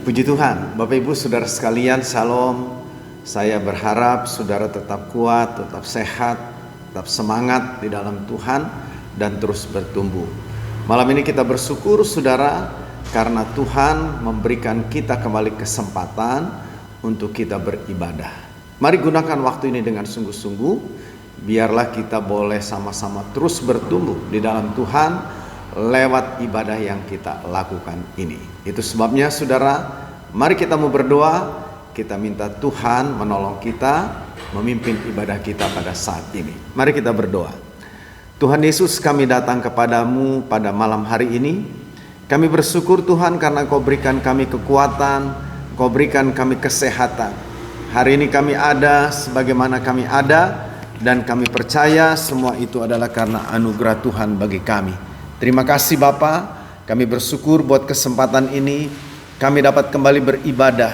Puji Tuhan, Bapak Ibu Saudara sekalian, Shalom. Saya berharap saudara tetap kuat, tetap sehat, tetap semangat di dalam Tuhan dan terus bertumbuh. Malam ini kita bersyukur saudara karena Tuhan memberikan kita kembali kesempatan untuk kita beribadah. Mari gunakan waktu ini dengan sungguh-sungguh. Biarlah kita boleh sama-sama terus bertumbuh di dalam Tuhan lewat ibadah yang kita lakukan ini. Itu sebabnya saudara, mari kita mau berdoa, kita minta Tuhan menolong kita memimpin ibadah kita pada saat ini. Mari kita berdoa. Tuhan Yesus, kami datang kepadamu pada malam hari ini. Kami bersyukur Tuhan karena Kau berikan kami kekuatan, Kau berikan kami kesehatan. Hari ini kami ada sebagaimana kami ada, dan kami percaya semua itu adalah karena anugerah Tuhan bagi kami. Terima kasih Bapa, kami bersyukur buat kesempatan ini, kami dapat kembali beribadah.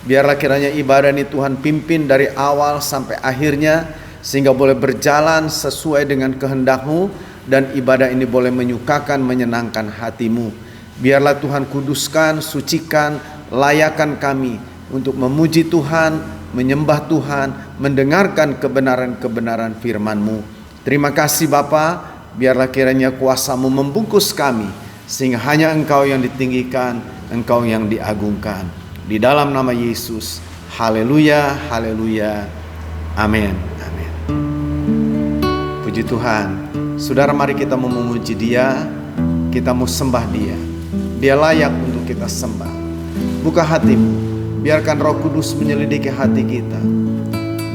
Biarlah kiranya ibadah ini Tuhan pimpin dari awal sampai akhirnya, sehingga boleh berjalan sesuai dengan kehendak-Mu, dan ibadah ini boleh menyukakan, menyenangkan hati-Mu. Biarlah Tuhan kuduskan, sucikan, layakan kami untuk memuji Tuhan, menyembah Tuhan, mendengarkan kebenaran-kebenaran firman-Mu. Terima kasih Bapa. Biarlah kiranya kuasa-Mu membungkus kami, sehingga hanya Engkau yang ditinggikan, Engkau yang diagungkan. Di dalam nama Yesus, haleluya, haleluya, amin, amin. Puji Tuhan. Saudara, mari kita mau memuji Dia, kita mau sembah Dia. Dia layak untuk kita sembah. Buka hatimu, biarkan Roh Kudus menyelidiki hati kita.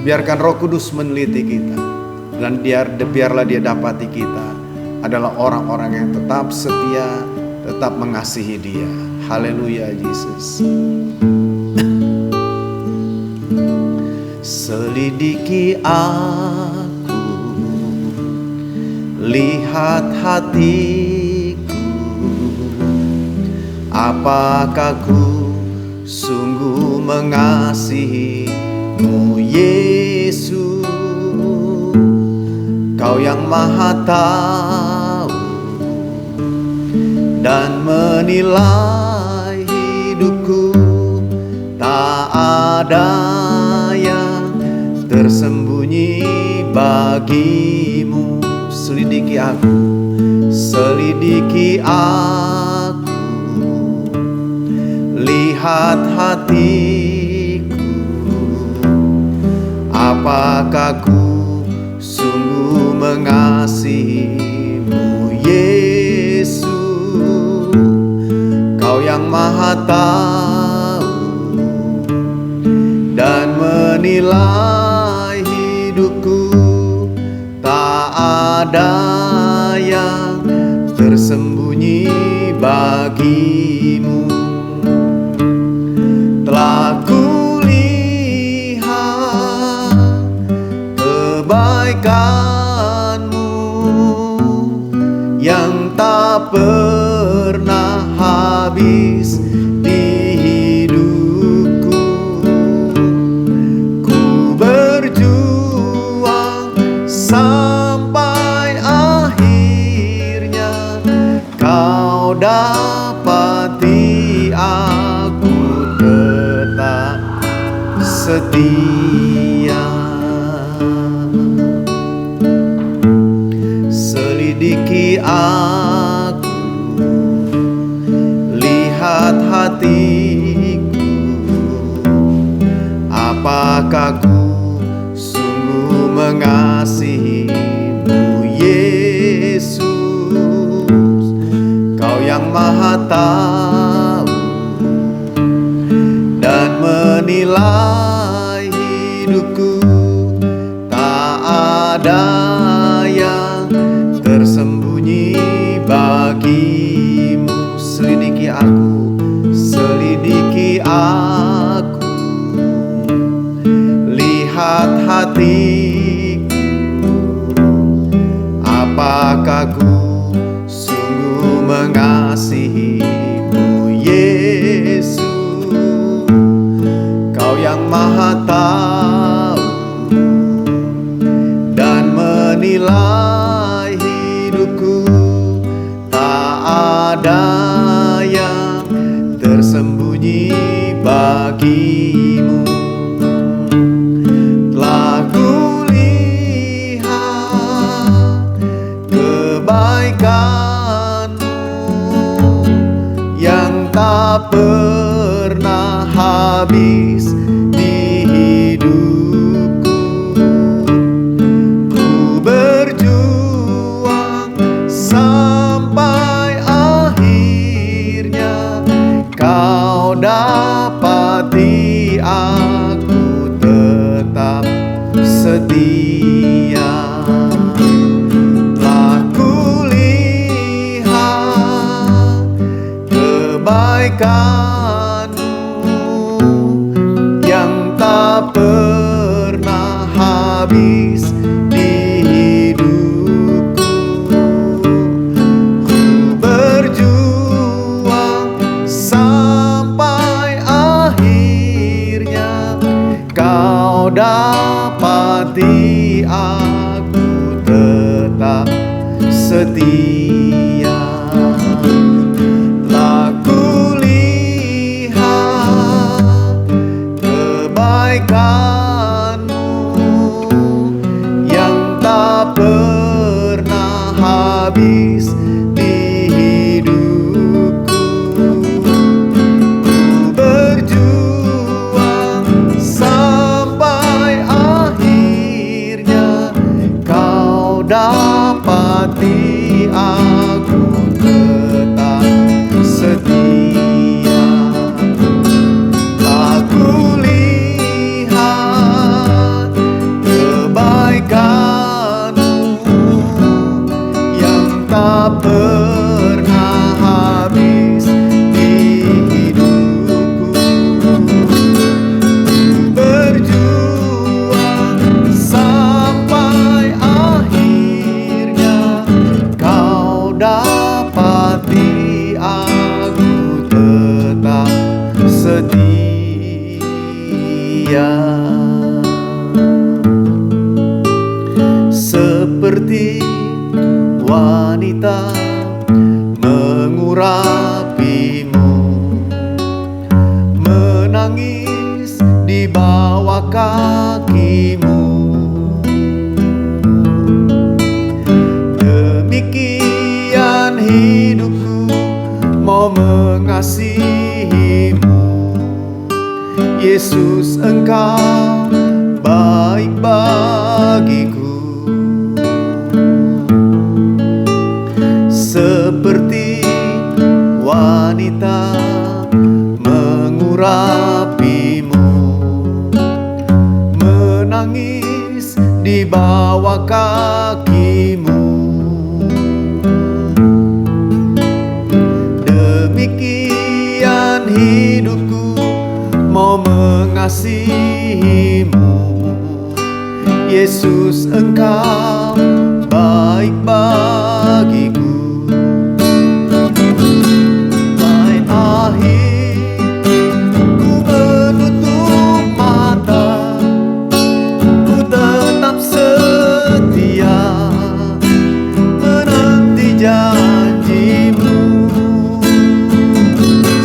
Biarkan Roh Kudus meneliti kita. Dan biarlah Dia dapati kita adalah orang-orang yang tetap setia, tetap mengasihi Dia. Haleluya Yesus. Selidiki aku, lihat hatiku, apakah ku sungguh mengasihi-Mu Yesus. Kau yang maha tahu dan menilai hidupku, tak ada yang tersembunyi bagimu. Selidiki aku, selidiki aku, lihat hatiku, apakah ku sungguh mengasihi-Mu Yesus. Kau yang maha tahu dan menilai hidupku, tak ada yang tersembunyi bagimu. Telah kulihat kebaikan-Mu yang tak pernah habis di hidupku. Ku berjuang sampai akhirnya Kau dapati aku tetap setia. Selidiki aku, lihat hatiku, apakah ku sungguh mengasihi-Mu Yesus. Kau yang maha tahu dan menilai hidupku, tak ada yang tersembunyi bagimu. Selidiki aku, selidiki aku, lihat hatiku, apakah ku sungguh mengasihi-Mu Yesus. Kau yang maha tahu dan menilai hidupku, tak ada yang tersembunyi kebaikan-Mu yang tak pernah habis di hidupku. Ku berjuang sampai akhirnya Kau dapati aku tetap setia. Telah kulihat kebaikan-Mu yang tak pernah habis di hidupku. Ku berjuang sampai akhirnya Kau dapati aku tetap setia. Telah kulihat kebaikan-Mu yang tak pernah habis di hidupku. Ku berjuang sampai akhirnya Kau dapati aku tetap setia. Aku lihat kebaikan-Mu yang tak pernah habis di hidupku. Berjuang sampai akhirnya Kau dapati aku tetap setia. Seperti wanita mengurapi-Mu, menangis di bawah kaki-Mu. Demikian hidupku mau mengasihi-Mu. Yesus, Engkau baik bagiku. Seperti wanita mengurapi-Mu, menangis di bawah kaki-Mu. Demikian hidupku mau mengasihi-Mu. Yesus, Engkau baik bagiku. Sampai akhir ku menutup mata, ku tetap setia menanti janji-Mu.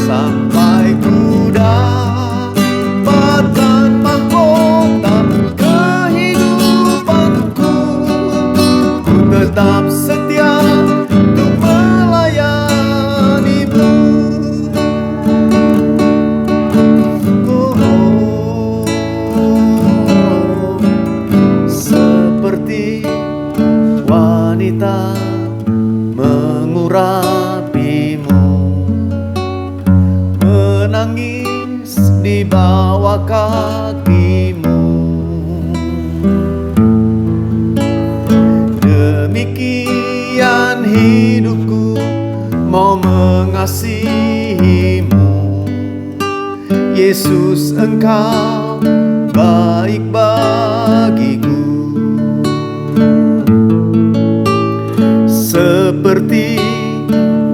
Sampai ku dapatkan mahkota kehidupanku, ku tetap setia untuk melayani-Mu. Seperti wanita mengurapi-Mu, menangis di bawah kaki-Mu. Demikian hidupku mau mengasihi-Mu. Yesus, Engkau baik bagiku. Seperti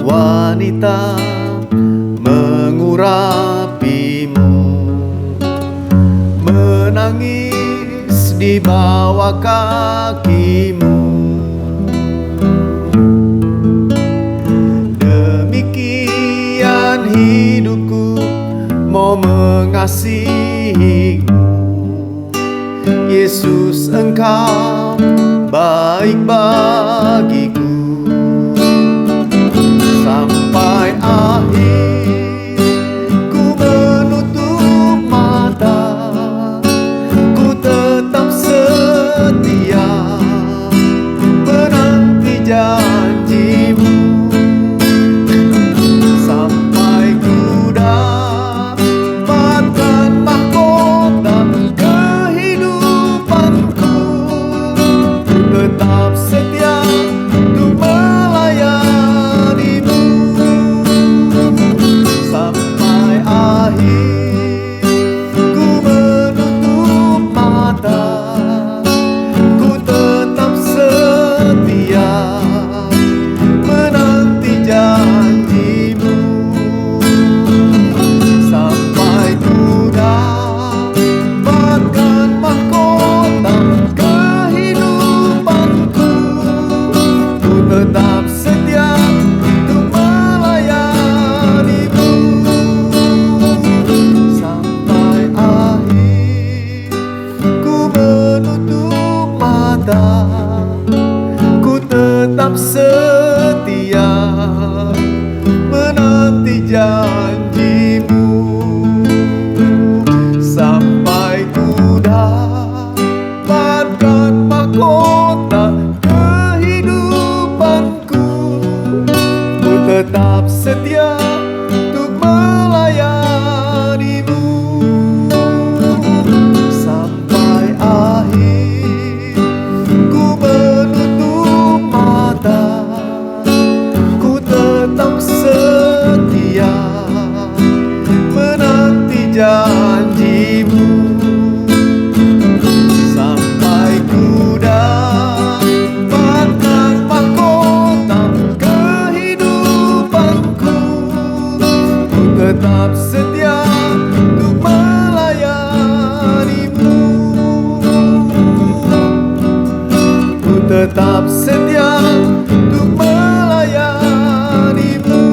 wanita mengurapi-Mu, menangis di bawah kaki-Mu. Demikian hidupku mau mengasihi-Mu. Yesus, Engkau baik bagiku. tetap setia untuk melayanimu.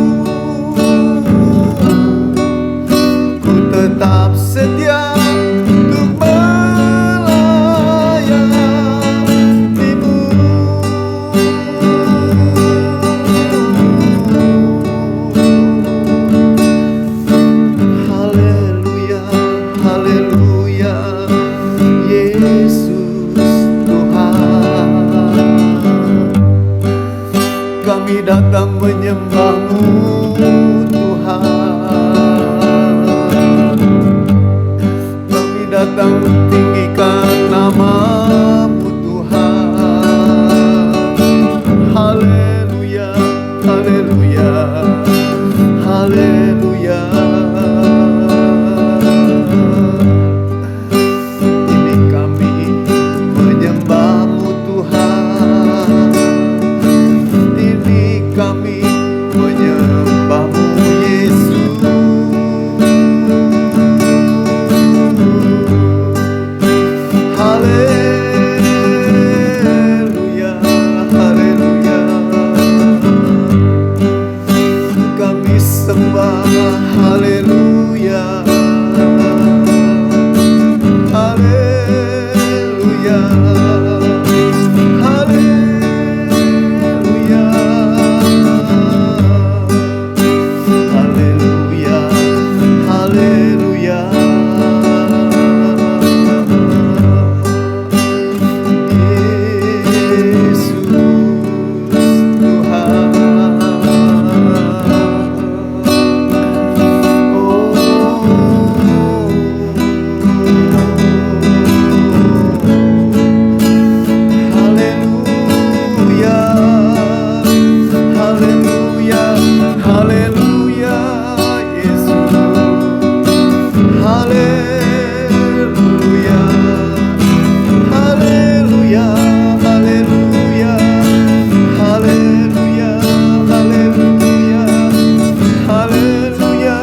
Ku tetap setia untuk melayanimu. Haleluya, haleluya, Yesus Tuhan. Kami datang menyembah-Mu Tuhan. Kami datang mentinggikan nama-Mu Tuhan. Haleluya, haleluya, haleluya. Ini kami menyembah-Mu Tuhan. Ini kami menyembah-Mu Yesus. Haleluya, haleluya. Kami sembah, haleluya. Haleluya, haleluya. Haleluya, haleluya. Yesus Tuhan. Haleluya, haleluya, haleluya, Yesus. Haleluya, haleluya, haleluya, haleluya, haleluya, haleluya,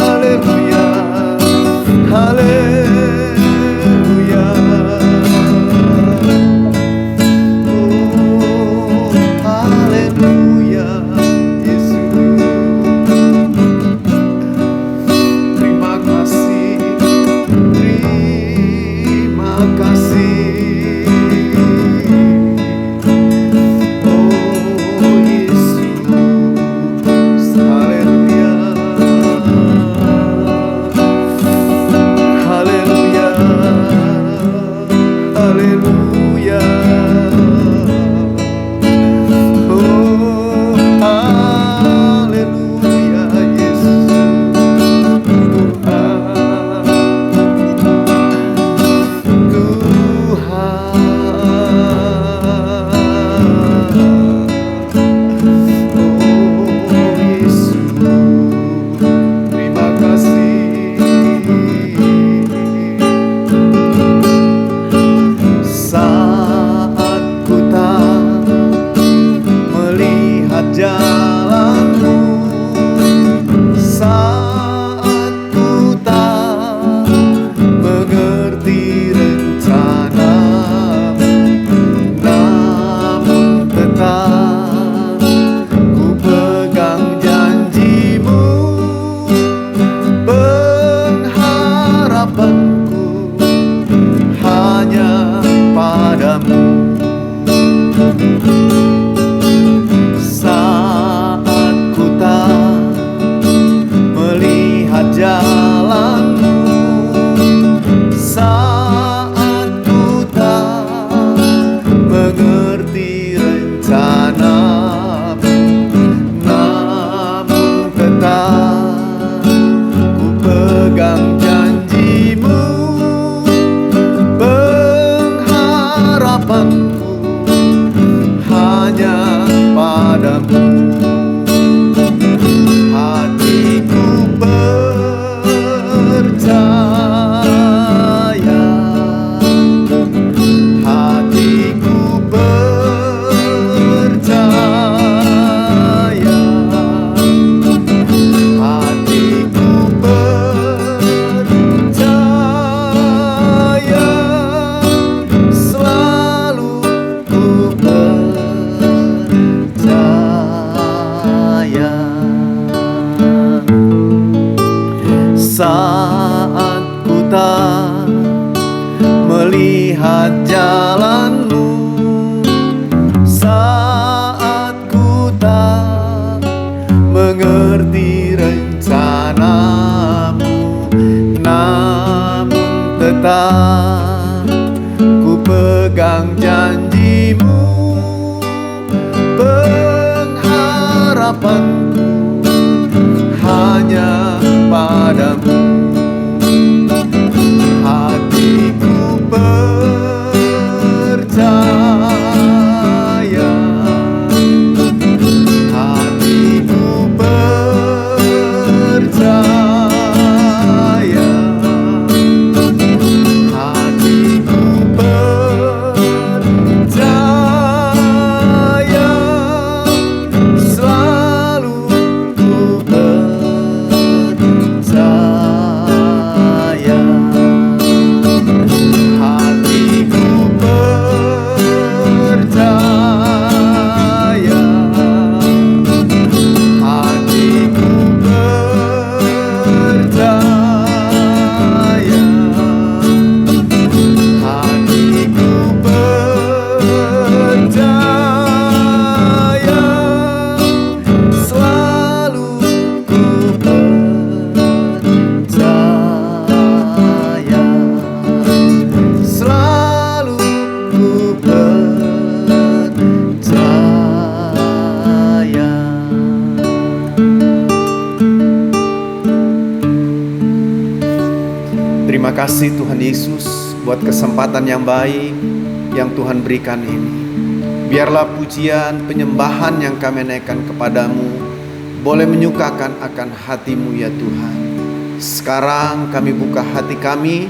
haleluya, haleluya. Oh, haleluya, Yesus. Terima kasih, terima kasih. Oh, Yesus. Haleluya, haleluya, haleluya. Oh, haleluya, Yesus jalanmu, saat ku tak mengerti rencanamu, namun tetap ku pegang janjimu. Pengharapanku hanya padamu. Jalanmu, saat ku tak mengerti rencanamu, namun tetap ku pegang janjimu. Pengharapanku harapanku hanya padamu. Hatiku percaya, hatiku percaya, hatiku percaya, selalu ku percaya. Hatiku percaya, hatiku percaya, hatiku percaya, selalu ku percaya, selalu ku percaya. Terima kasih Tuhan Yesus buat kesempatan yang baik yang Tuhan berikan ini. Biarlah pujian, penyembahan yang kami naikkan kepadamu boleh menyukakan akan hatimu ya Tuhan. Sekarang kami buka hati kami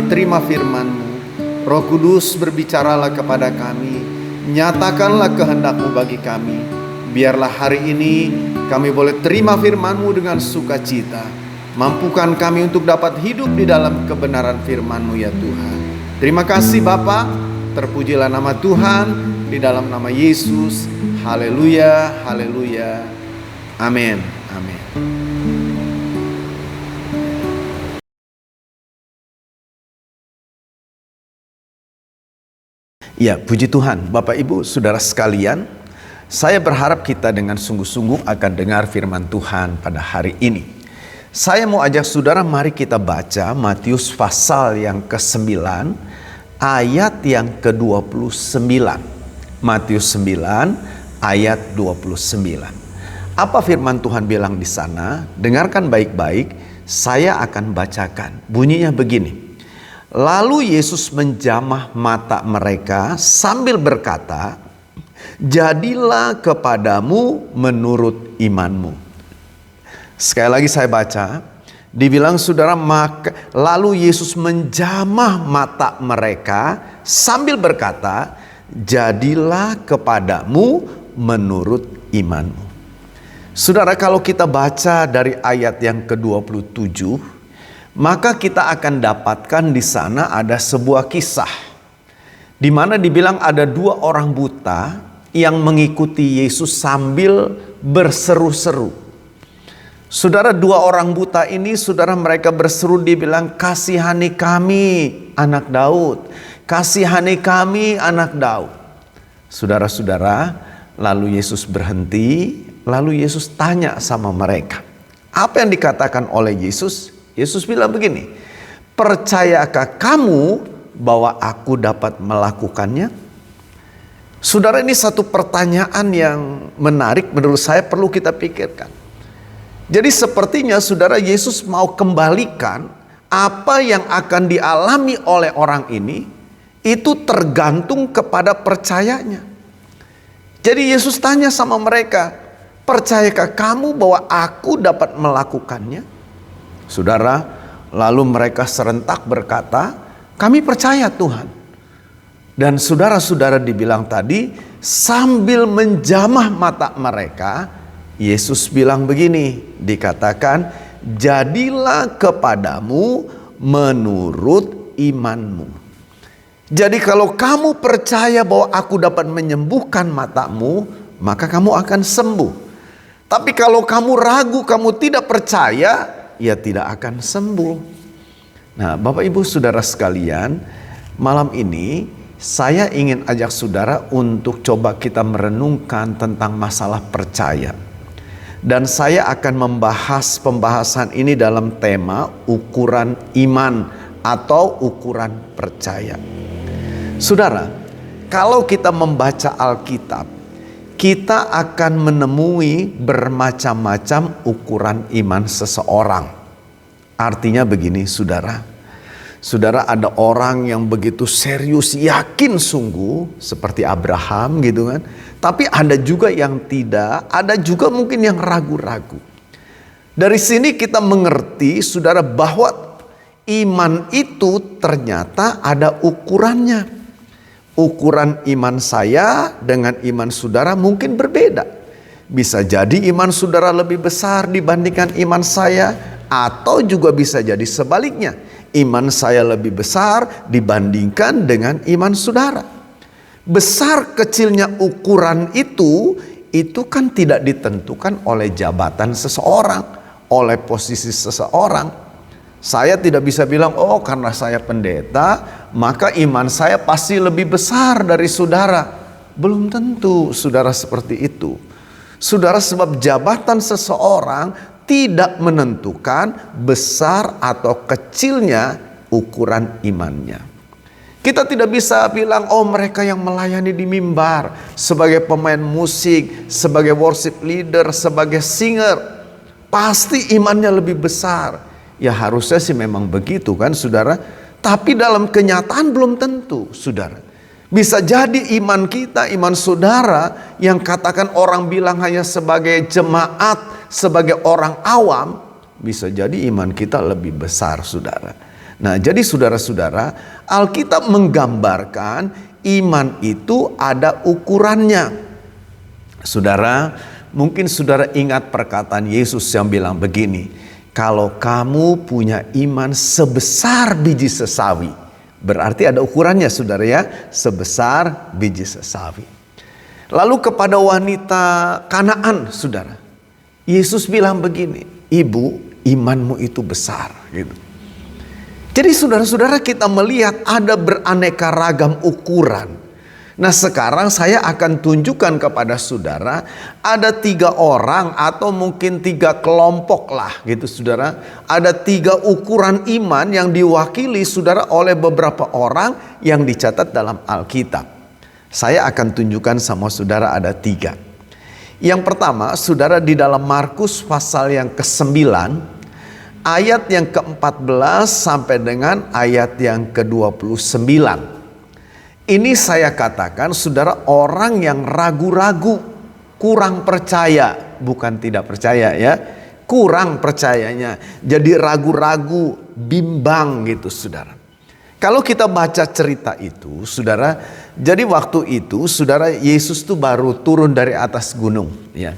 terima firman-Mu. Roh Kudus berbicaralah kepada kami, nyatakanlah kehendak-Mu bagi kami. Biarlah hari ini kami boleh terima firman-Mu dengan sukacita. Mampukan kami untuk dapat hidup di dalam kebenaran firman-Mu ya Tuhan. Terima kasih Bapa, terpujilah nama Tuhan di dalam nama Yesus. Haleluya, haleluya. Amin, amin. Ya, puji Tuhan, Bapak Ibu, Saudara sekalian, saya berharap kita dengan sungguh-sungguh akan dengar firman Tuhan pada hari ini. Saya mau ajak saudara, mari kita baca Matius pasal yang ke-9, ayat yang ke-29. Matius 9, ayat 29. Apa firman Tuhan bilang di sana? Dengarkan baik-baik, saya akan bacakan. Bunyinya begini. Lalu Yesus menjamah mata mereka sambil berkata, "Jadilah kepadamu menurut imanmu." Sekali lagi saya baca, dibilang saudara, lalu Yesus menjamah mata mereka sambil berkata, "Jadilah kepadamu menurut imanmu." Saudara, kalau kita baca dari ayat yang ke-27, maka kita akan dapatkan di sana ada sebuah kisah di mana dibilang ada dua orang buta yang mengikuti Yesus sambil berseru-seru. Saudara, dua orang buta ini, saudara, mereka berseru, dibilang, "Kasihani kami anak Daud, kasihani kami anak Daud." Saudara-saudara, lalu Yesus berhenti, lalu Yesus tanya sama mereka. Apa yang dikatakan oleh Yesus? Yesus bilang begini, "Percayakah kamu bahwa aku dapat melakukannya?" Saudara, ini satu pertanyaan yang menarik menurut saya, perlu kita pikirkan. Jadi sepertinya saudara, Yesus mau kembalikan apa yang akan dialami oleh orang ini, itu tergantung kepada percayanya. Jadi Yesus tanya sama mereka, "Percayakah kamu bahwa aku dapat melakukannya?" Saudara, lalu mereka serentak berkata, "Kami percaya Tuhan." Dan saudara-saudara, dibilang tadi, sambil menjamah mata mereka, Yesus bilang begini, dikatakan, "Jadilah kepadamu menurut imanmu." Jadi kalau kamu percaya bahwa aku dapat menyembuhkan matamu, maka kamu akan sembuh. Tapi kalau kamu ragu, kamu tidak percaya, ya tidak akan sembuh. Nah, Bapak Ibu Saudara sekalian, malam ini saya ingin ajak saudara untuk coba kita merenungkan tentang masalah percaya. Dan saya akan membahas pembahasan ini dalam tema ukuran iman atau ukuran percaya. Saudara, kalau kita membaca Alkitab, kita akan menemui bermacam-macam ukuran iman seseorang. Artinya begini, saudara. Saudara, ada orang yang begitu serius, yakin sungguh seperti Abraham gitu kan. Tapi ada juga yang tidak, ada juga mungkin yang ragu-ragu. Dari sini kita mengerti, saudara, bahwa iman itu ternyata ada ukurannya. Ukuran iman saya dengan iman saudara mungkin berbeda. Bisa jadi iman saudara lebih besar dibandingkan iman saya, atau juga bisa jadi sebaliknya. Iman saya lebih besar dibandingkan dengan iman saudara. Besar kecilnya ukuran itu kan tidak ditentukan oleh jabatan seseorang, oleh posisi seseorang. Saya tidak bisa bilang, oh karena saya pendeta, maka iman saya pasti lebih besar dari saudara. Belum tentu saudara seperti itu. Saudara, sebab jabatan seseorang tidak menentukan besar atau kecilnya ukuran imannya. Kita tidak bisa bilang, oh mereka yang melayani di mimbar, sebagai pemain musik, sebagai worship leader, sebagai singer, pasti imannya lebih besar. Ya harusnya sih memang begitu kan saudara. Tapi dalam kenyataan belum tentu saudara. Bisa jadi iman kita, iman saudara yang katakan orang bilang hanya sebagai jemaat, sebagai orang awam, bisa jadi iman kita lebih besar saudara. Nah jadi saudara-saudara, Alkitab menggambarkan iman itu ada ukurannya. Saudara, mungkin saudara ingat perkataan Yesus yang bilang begini, kalau kamu punya iman sebesar biji sesawi, berarti ada ukurannya saudara ya, sebesar biji sesawi. Lalu kepada wanita Kanaan saudara, Yesus bilang begini, ibu imanmu itu besar gitu. Jadi saudara-saudara, kita melihat ada beraneka ragam ukuran. Nah sekarang saya akan tunjukkan kepada saudara, ada 3 orang atau mungkin 3 kelompok lah gitu saudara. Ada 3 ukuran iman yang diwakili saudara oleh beberapa orang yang dicatat dalam Alkitab. Saya akan tunjukkan sama saudara ada 3. Yang pertama saudara, di dalam Markus pasal yang ke-9 ayat yang ke-14 sampai dengan ayat yang ke-29. Ini saya katakan saudara, orang yang ragu-ragu, kurang percaya, bukan tidak percaya ya, kurang percayanya. Jadi ragu-ragu, bimbang gitu saudara. Kalau kita baca cerita itu saudara, jadi waktu itu saudara, Yesus tuh baru turun dari atas gunung ya.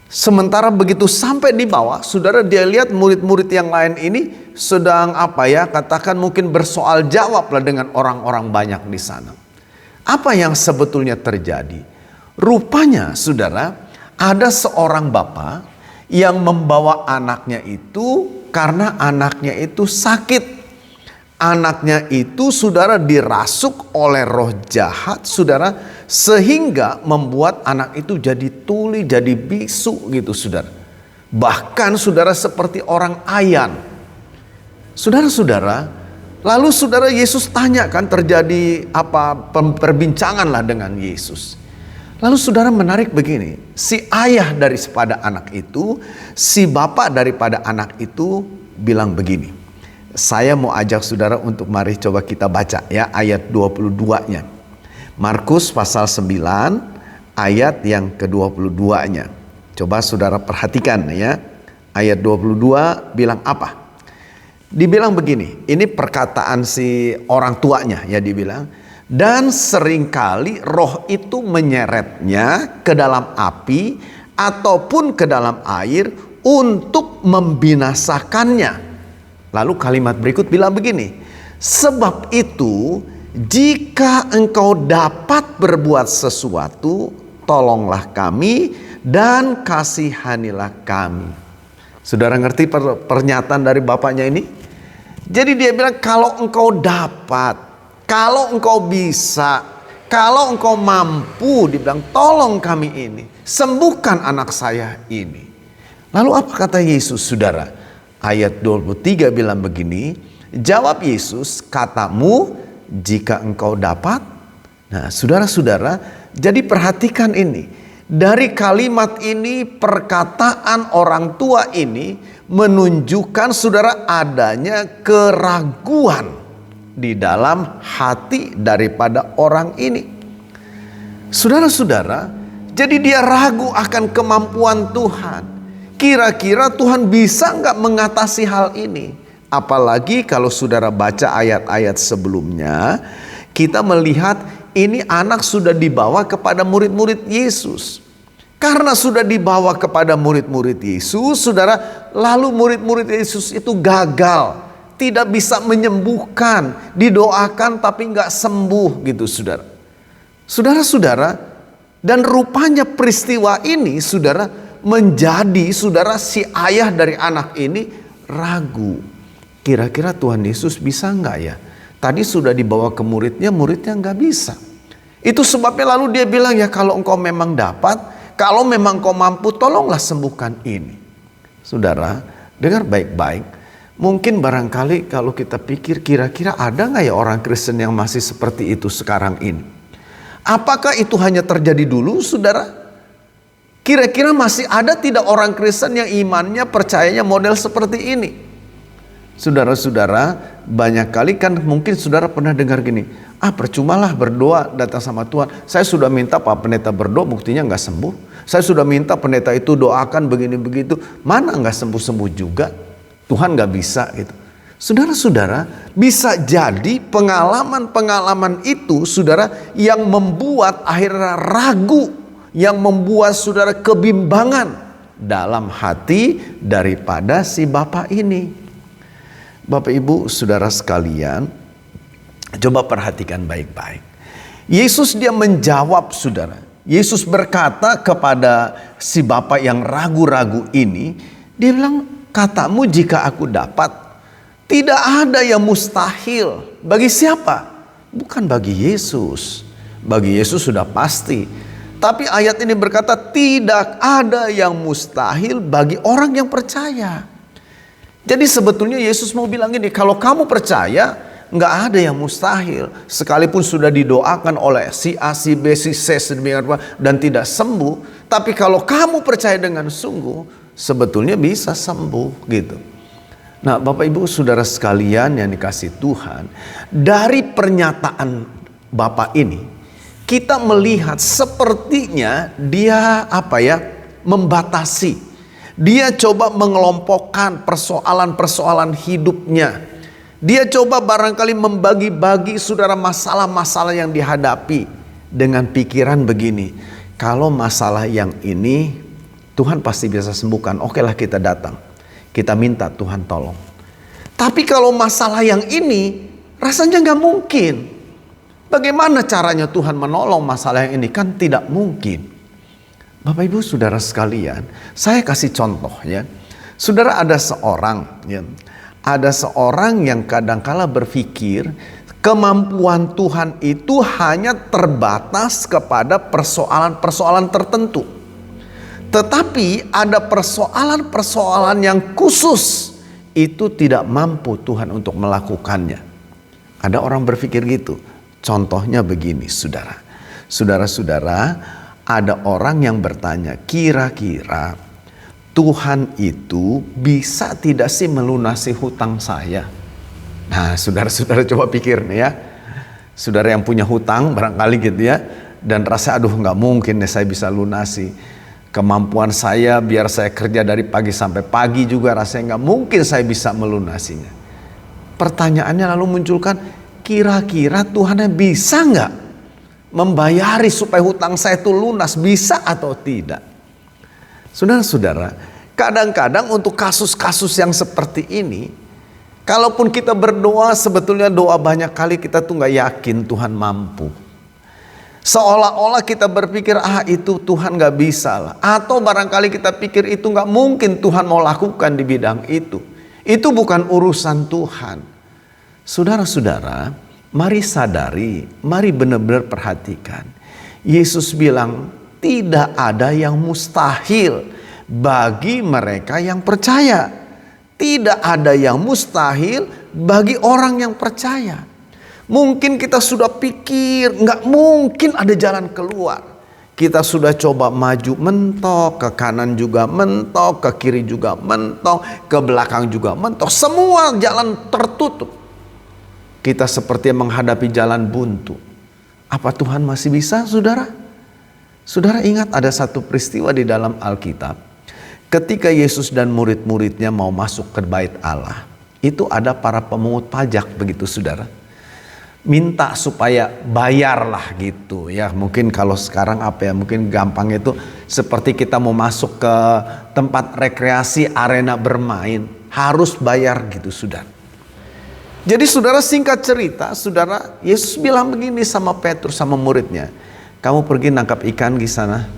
Sementara begitu sampai di bawah, saudara, dia lihat murid-murid yang lain ini sedang katakan mungkin bersoal jawab lah dengan orang-orang banyak di sana. Apa yang sebetulnya terjadi? Rupanya saudara, ada seorang bapak yang membawa anaknya itu karena anaknya itu sakit. Anaknya itu saudara dirasuk oleh roh jahat saudara, sehingga membuat anak itu jadi tuli, jadi bisu gitu saudara. Bahkan saudara seperti orang ayan. Saudara-saudara, lalu saudara, Yesus tanyakan, terjadi perbincangan lah dengan Yesus. Lalu saudara, menarik begini, si ayah daripada anak itu, si bapak daripada anak itu bilang begini. Saya mau ajak saudara untuk mari coba kita baca ya ayat 22-nya. Markus pasal 9 ayat yang ke-22-nya. Coba saudara perhatikan ya. Ayat 22 bilang apa? Dibilang begini, ini perkataan si orang tuanya ya, dibilang, dan seringkali roh itu menyeretnya ke dalam api ataupun ke dalam air untuk membinasakannya. Lalu kalimat berikut bilang begini, sebab itu jika engkau dapat berbuat sesuatu, tolonglah kami dan kasihanilah kami. Saudara ngerti pernyataan dari bapaknya ini? Jadi dia bilang, kalau engkau dapat, kalau engkau bisa, kalau engkau mampu, dibilang tolong kami ini, sembuhkan anak saya ini. Lalu apa kata Yesus saudara? Ayat 23 bilang begini, jawab Yesus, katamu jika engkau dapat. Nah saudara-saudara, jadi perhatikan ini. Dari kalimat ini, perkataan orang tua ini menunjukkan saudara adanya keraguan di dalam hati daripada orang ini. Saudara-saudara, jadi dia ragu akan kemampuan Tuhan. Kira-kira Tuhan bisa nggak mengatasi hal ini? Apalagi kalau saudara baca ayat-ayat sebelumnya, kita melihat ini anak sudah dibawa kepada murid-murid Yesus. Karena sudah dibawa kepada murid-murid Yesus, saudara, lalu murid-murid Yesus itu gagal, tidak bisa menyembuhkan, didoakan tapi nggak sembuh gitu, saudara. Saudara-saudara, dan rupanya peristiwa ini, saudara, menjadi saudara si ayah dari anak ini ragu. Kira-kira Tuhan Yesus bisa nggak ya? Tadi sudah dibawa ke muridnya, muridnya nggak bisa. Itu sebabnya lalu dia bilang, ya kalau engkau memang dapat, kalau memang engkau mampu, tolonglah sembuhkan ini. Saudara, dengar baik-baik. Mungkin barangkali kalau kita pikir, kira-kira ada nggak ya orang Kristen yang masih seperti itu sekarang ini? Apakah itu hanya terjadi dulu, saudara? Kira-kira masih ada tidak orang Kristen yang imannya, percayanya model seperti ini? Saudara-saudara, banyak kali kan mungkin saudara pernah dengar gini, percumalah berdoa datang sama Tuhan. Saya sudah minta Pak Pendeta berdoa, buktinya nggak sembuh. Saya sudah minta pendeta itu doakan begini begitu, mana nggak sembuh-sembuh juga. Tuhan nggak bisa gitu. Saudara-saudara, bisa jadi pengalaman-pengalaman itu, saudara, yang membuat akhirnya ragu, yang membuat saudara kebimbangan dalam hati daripada si bapak ini. Bapak Ibu saudara sekalian, coba perhatikan baik-baik. Yesus dia menjawab, saudara. Yesus berkata kepada si bapak yang ragu-ragu ini, dia bilang, katamu jika aku dapat, tidak ada yang mustahil. Bagi siapa? Bukan bagi Yesus. Bagi Yesus sudah pasti. Tapi ayat ini berkata tidak ada yang mustahil bagi orang yang percaya. Jadi sebetulnya Yesus mau bilang ini, kalau kamu percaya, nggak ada yang mustahil. Sekalipun sudah didoakan oleh si A, si B, si C, dan tidak sembuh. Tapi kalau kamu percaya dengan sungguh, sebetulnya bisa sembuh gitu. Nah Bapak Ibu saudara sekalian yang dikasih Tuhan, dari pernyataan Bapak ini, kita melihat sepertinya dia membatasi. Dia coba mengelompokkan persoalan-persoalan hidupnya. Dia coba barangkali membagi-bagi saudara masalah-masalah yang dihadapi dengan pikiran begini. Kalau masalah yang ini Tuhan pasti bisa sembuhkan. Okelah kita datang. Kita minta Tuhan tolong. Tapi kalau masalah yang ini rasanya nggak mungkin. Bagaimana caranya Tuhan menolong masalah yang ini? Kan tidak mungkin. Bapak Ibu saudara sekalian, saya kasih contoh ya. Saudara, ada seorang yang kadangkala berpikir kemampuan Tuhan itu hanya terbatas kepada persoalan-persoalan tertentu. Tetapi ada persoalan-persoalan yang khusus itu tidak mampu Tuhan untuk melakukannya. Ada orang berpikir gitu. Contohnya begini, saudara. Saudara-saudara, ada orang yang bertanya, kira-kira Tuhan itu bisa tidak sih melunasi hutang saya? Nah, saudara-saudara coba pikir nih ya. Saudara yang punya hutang barangkali gitu ya, dan rasa aduh nggak mungkin nih saya bisa lunasi. Kemampuan saya biar saya kerja dari pagi sampai pagi juga rasanya nggak mungkin saya bisa melunasinya. Pertanyaannya lalu munculkan, kira-kira Tuhan bisa nggak membayari supaya hutang saya itu lunas, bisa atau tidak? Saudara-saudara, kadang-kadang untuk kasus-kasus yang seperti ini, kalaupun kita berdoa, sebetulnya doa banyak kali kita tuh gak yakin Tuhan mampu. Seolah-olah kita berpikir, itu Tuhan gak bisa lah. Atau barangkali kita pikir itu gak mungkin Tuhan mau lakukan di bidang itu. Itu bukan urusan Tuhan. Saudara-saudara, mari sadari, mari benar-benar perhatikan. Yesus bilang tidak ada yang mustahil bagi mereka yang percaya. Tidak ada yang mustahil bagi orang yang percaya. Mungkin kita sudah pikir nggak mungkin ada jalan keluar. Kita sudah coba maju mentok, ke kanan juga mentok, ke kiri juga mentok, ke belakang juga mentok. Semua jalan tertutup. Kita seperti menghadapi jalan buntu. Apa Tuhan masih bisa, saudara? Saudara ingat ada satu peristiwa di dalam Alkitab. Ketika Yesus dan murid-muridnya mau masuk ke bait Allah, itu ada para pemungut pajak, begitu saudara. Minta supaya bayarlah gitu ya. Mungkin kalau sekarang mungkin gampang itu seperti kita mau masuk ke tempat rekreasi, arena bermain, harus bayar gitu saudara. Jadi saudara, singkat cerita, saudara, Yesus bilang begini sama Petrus sama muridnya, kamu pergi nangkap ikan di sana.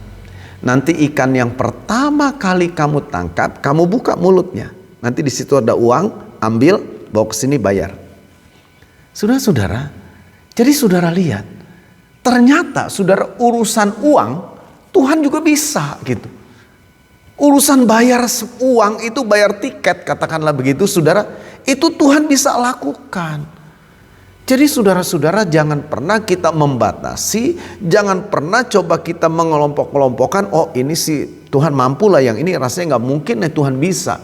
Nanti ikan yang pertama kali kamu tangkap, kamu buka mulutnya. Nanti di situ ada uang, ambil, bawa ke sini bayar. Saudara-saudara, jadi saudara lihat, ternyata saudara urusan uang Tuhan juga bisa gitu. Urusan bayar uang itu, bayar tiket katakanlah begitu saudara, itu Tuhan bisa lakukan. Jadi saudara-saudara, jangan pernah kita membatasi, jangan pernah coba kita mengelompok-kelompokkan, oh ini sih Tuhan mampu lah, yang ini rasanya nggak mungkin ya Tuhan bisa.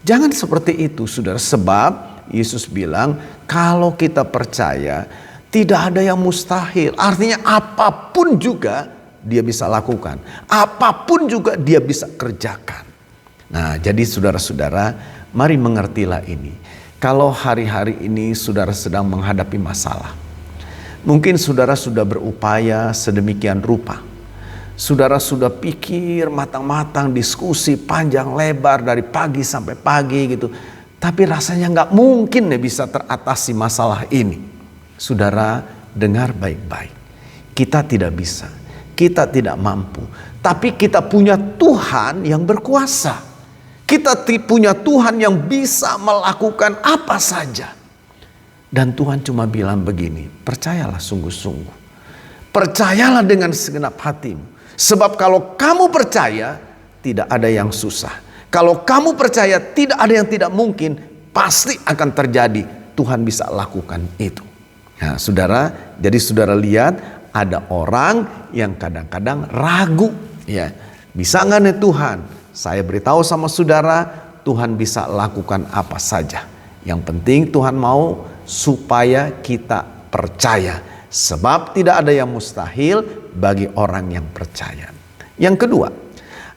Jangan seperti itu saudara, sebab Yesus bilang kalau kita percaya tidak ada yang mustahil. Artinya apapun juga dia bisa lakukan, apapun juga dia bisa kerjakan. Nah jadi saudara-saudara, mari mengertilah ini. Kalau hari-hari ini saudara sedang menghadapi masalah, mungkin saudara sudah berupaya sedemikian rupa. Saudara sudah pikir matang-matang, diskusi panjang lebar dari pagi sampai pagi gitu. Tapi rasanya nggak mungkin ya bisa teratasi masalah ini. Saudara dengar baik-baik. Kita tidak bisa. Kita tidak mampu. Tapi kita punya Tuhan yang berkuasa. Kita punya Tuhan yang bisa melakukan apa saja. Dan Tuhan cuma bilang begini, percayalah sungguh-sungguh. Percayalah dengan segenap hatimu. Sebab kalau kamu percaya, tidak ada yang susah. Kalau kamu percaya tidak ada yang tidak mungkin, pasti akan terjadi. Tuhan bisa lakukan itu. Nah saudara, jadi saudara lihat ada orang yang kadang-kadang ragu. Ya, bisa nggak nih Tuhan? Saya beritahu sama saudara, Tuhan bisa lakukan apa saja. Yang penting Tuhan mau supaya kita percaya. Sebab tidak ada yang mustahil bagi orang yang percaya. Yang kedua,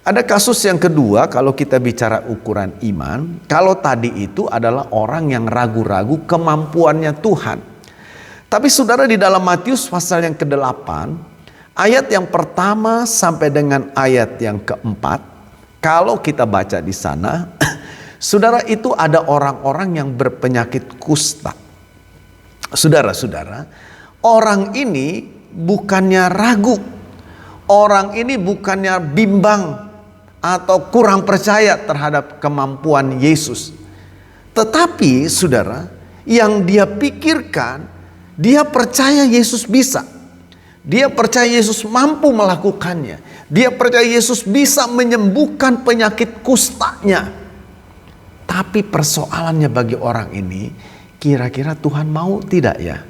ada kasus yang kedua kalau kita bicara ukuran iman. Kalau tadi itu adalah orang yang ragu-ragu kemampuannya Tuhan. Tapi saudara, di dalam Matius pasal yang ke-8, ayat yang pertama sampai dengan ayat yang ke-4, kalau kita baca di sana, saudara, itu ada orang-orang yang berpenyakit kusta. Saudara-saudara, orang ini bukannya ragu, orang ini bukannya bimbang atau kurang percaya terhadap kemampuan Yesus. Tetapi saudara, yang dia pikirkan, dia percaya Yesus bisa. Dia percaya Yesus mampu melakukannya. Dia percaya Yesus bisa menyembuhkan penyakit kustanya. Tapi persoalannya bagi orang ini, kira-kira Tuhan mau tidak ya?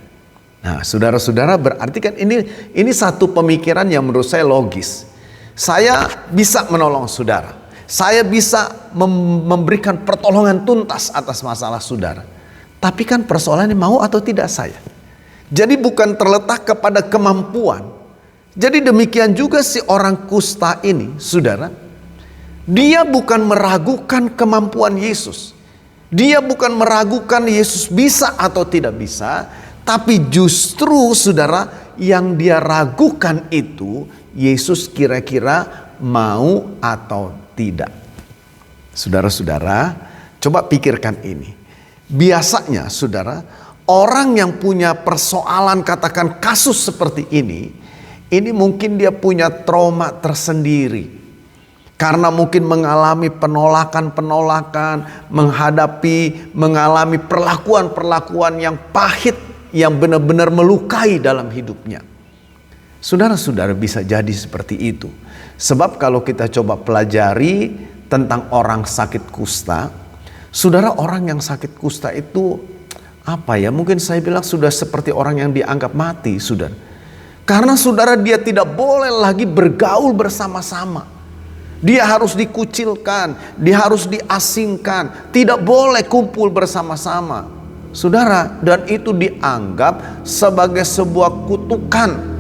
Nah saudara-saudara, berarti kan ini satu pemikiran yang menurut saya logis. Saya bisa menolong saudara. Saya bisa memberikan pertolongan tuntas atas masalah saudara. Tapi kan persoalannya mau atau tidak saya. Jadi bukan terletak kepada kemampuan. Jadi demikian juga si orang kusta ini, saudara. Dia bukan meragukan kemampuan Yesus. Dia bukan meragukan Yesus bisa atau tidak bisa. Tapi justru saudara, yang dia ragukan itu Yesus kira-kira mau atau tidak. Saudara-saudara, coba pikirkan ini. Biasanya saudara, orang yang punya persoalan, katakan kasus seperti ini mungkin dia punya trauma tersendiri. Karena mungkin mengalami penolakan-penolakan, mengalami perlakuan-perlakuan yang pahit, yang benar-benar melukai dalam hidupnya. Saudara-saudara, bisa jadi seperti itu. Sebab kalau kita coba pelajari tentang orang sakit kusta, saudara, orang yang sakit kusta itu mungkin saya bilang sudah seperti orang yang dianggap mati, saudara. Karena saudara, dia tidak boleh lagi bergaul bersama-sama. Dia harus dikucilkan, dia harus diasingkan, tidak boleh kumpul bersama-sama. Saudara, dan itu dianggap sebagai sebuah kutukan.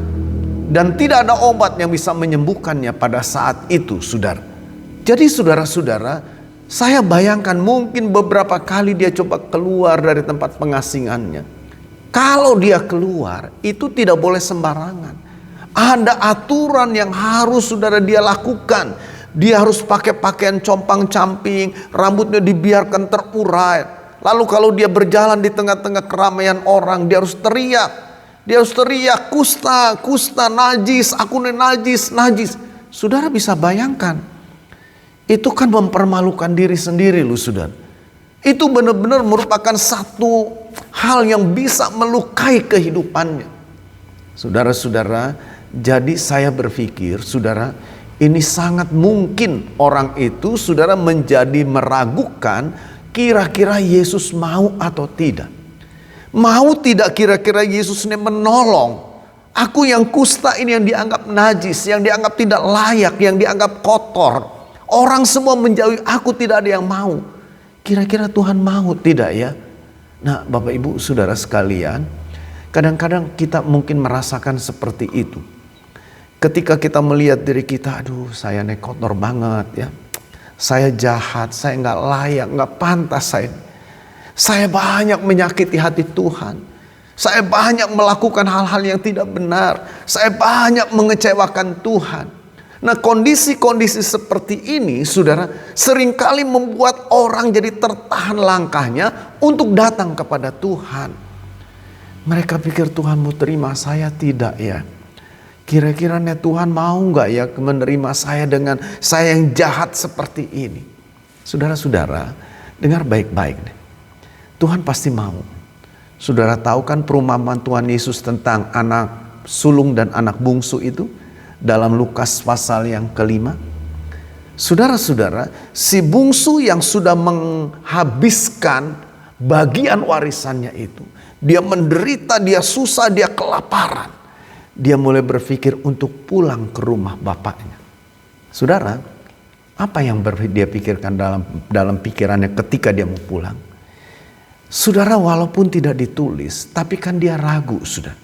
Dan tidak ada obat yang bisa menyembuhkannya pada saat itu, saudara. Jadi saudara-saudara, saya bayangkan mungkin beberapa kali dia coba keluar dari tempat pengasingannya. Kalau dia keluar, itu tidak boleh sembarangan. Ada aturan yang harus saudara dia lakukan. Dia harus pakai pakaian compang-camping, rambutnya dibiarkan terurai. Lalu kalau dia berjalan di tengah-tengah keramaian orang, dia harus teriak. Dia harus teriak, kusta, kusta, najis, aku ini najis, najis. Saudara bisa bayangkan, itu kan mempermalukan diri sendiri loh saudara. Itu benar-benar merupakan satu hal yang bisa melukai kehidupannya. Saudara-saudara, jadi saya berpikir, saudara, ini sangat mungkin orang itu, saudara, menjadi meragukan kira-kira Yesus mau atau tidak. Mau tidak kira-kira Yesus ini menolong? Aku yang kusta ini, yang dianggap najis, yang dianggap tidak layak, yang dianggap kotor. Orang semua menjauhi aku, tidak ada yang mau. Kira-kira Tuhan mau tidak ya? Nah, Bapak Ibu Saudara sekalian, kadang-kadang kita mungkin merasakan seperti itu. Ketika kita melihat diri kita, aduh saya ini kotor banget ya. Saya jahat, saya nggak layak, nggak pantas saya. Saya banyak menyakiti hati Tuhan. Saya banyak melakukan hal-hal yang tidak benar. Saya banyak mengecewakan Tuhan. Nah, kondisi-kondisi seperti ini, saudara, seringkali membuat orang jadi tertahan langkahnya untuk datang kepada Tuhan. Mereka pikir, Tuhan mau terima saya tidak ya? Kira-kira Tuhan mau nggak ya menerima saya dengan saya yang jahat seperti ini? Saudara-saudara, dengar baik-baik deh. Tuhan pasti mau. Saudara tahu kan perumpamaan Tuhan Yesus tentang anak sulung dan anak bungsu itu? Dalam Lukas pasal yang ke-5. Saudara-saudara, si bungsu yang sudah menghabiskan bagian warisannya itu, dia menderita, dia susah, dia kelaparan. Dia mulai berpikir untuk pulang ke rumah bapaknya. Saudara, apa yang dia pikirkan dalam pikirannya ketika dia mau pulang? Saudara, walaupun tidak ditulis, tapi kan dia ragu, saudara.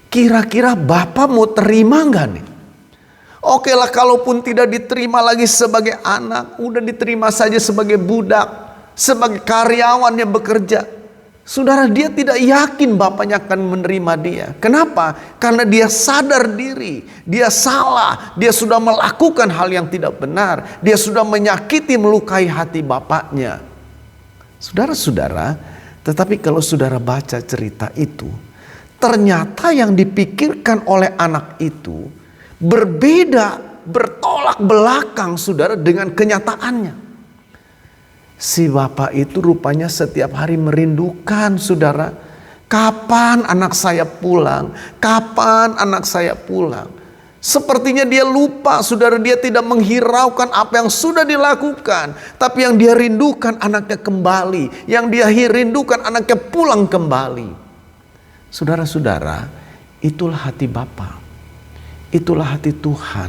Kira-kira bapak mau terima nggak nih? Oke lah, kalaupun tidak diterima lagi sebagai anak, udah diterima saja sebagai budak, sebagai karyawan yang bekerja. Saudara, dia tidak yakin bapaknya akan menerima dia. Kenapa? Karena dia sadar diri, dia salah, dia sudah melakukan hal yang tidak benar, dia sudah menyakiti, melukai hati bapaknya. Saudara-saudara, tetapi kalau saudara baca cerita itu, ternyata yang dipikirkan oleh anak itu berbeda, bertolak belakang saudara dengan kenyataannya. Si bapak itu rupanya setiap hari merindukan saudara, kapan anak saya pulang, kapan anak saya pulang. Sepertinya dia lupa saudara, dia tidak menghiraukan apa yang sudah dilakukan. Tapi yang dia rindukan anaknya kembali, yang dia rindukan anaknya pulang kembali. Saudara-saudara, itulah hati Bapa. Itulah hati Tuhan.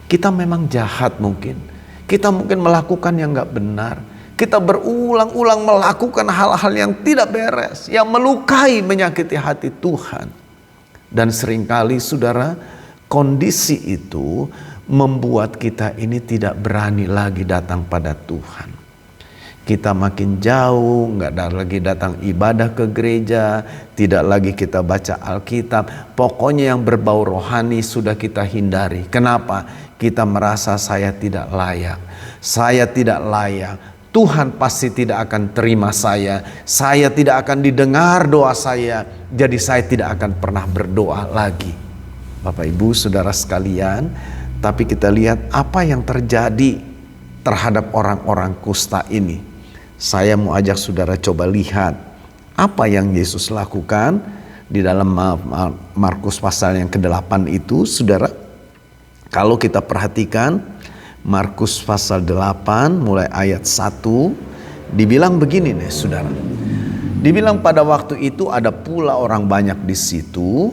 Kita memang jahat mungkin. Kita mungkin melakukan yang gak benar. Kita berulang-ulang melakukan hal-hal yang tidak beres. Yang melukai, menyakiti hati Tuhan. Dan seringkali saudara, kondisi itu membuat kita ini tidak berani lagi datang pada Tuhan. Kita makin jauh, nggak ada lagi datang ibadah ke gereja, tidak lagi kita baca Alkitab. Pokoknya yang berbau rohani sudah kita hindari. Kenapa? Kita merasa saya tidak layak. Saya tidak layak. Tuhan pasti tidak akan terima saya. Saya tidak akan didengar doa saya. Jadi saya tidak akan pernah berdoa lagi. Bapak Ibu Saudara sekalian, tapi kita lihat apa yang terjadi terhadap orang-orang kusta ini. Saya mau ajak saudara coba lihat apa yang Yesus lakukan di dalam Markus pasal yang ke-8 itu, saudara. Kalau kita perhatikan Markus pasal 8 mulai ayat 1, dibilang begini nih saudara. Dibilang pada waktu itu ada pula orang banyak di situ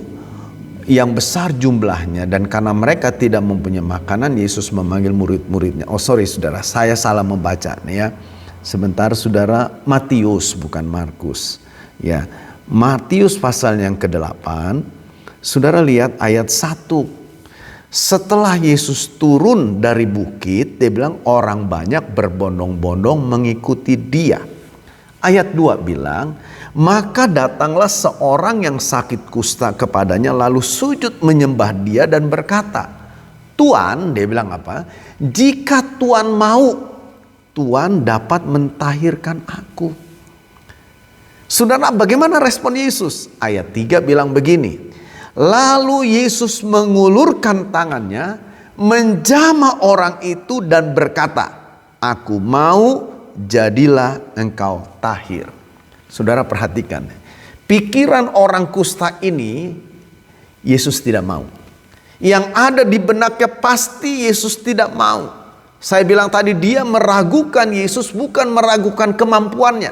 yang besar jumlahnya, dan karena mereka tidak mempunyai makanan, Yesus memanggil murid-muridnya. Oh sorry saudara, saya salah membaca nih ya. Sebentar saudara, Matius bukan Markus. Ya, Matius pasal yang ke-8. Saudara lihat ayat 1. Setelah Yesus turun dari bukit, dia bilang orang banyak berbondong-bondong mengikuti dia. Ayat 2 bilang, maka datanglah seorang yang sakit kusta kepadanya, lalu sujud menyembah dia dan berkata, Tuan, dia bilang apa? Jika Tuan mau, Tuan dapat mentahirkan aku. Saudara, bagaimana respon Yesus? Ayat 3 bilang begini, lalu Yesus mengulurkan tangannya, menjamah orang itu dan berkata, aku mau, jadilah engkau tahir. Saudara perhatikan, pikiran orang kusta ini Yesus tidak mau. Yang ada di benaknya pasti Yesus tidak mau. Saya bilang tadi, dia meragukan Yesus, bukan meragukan kemampuannya,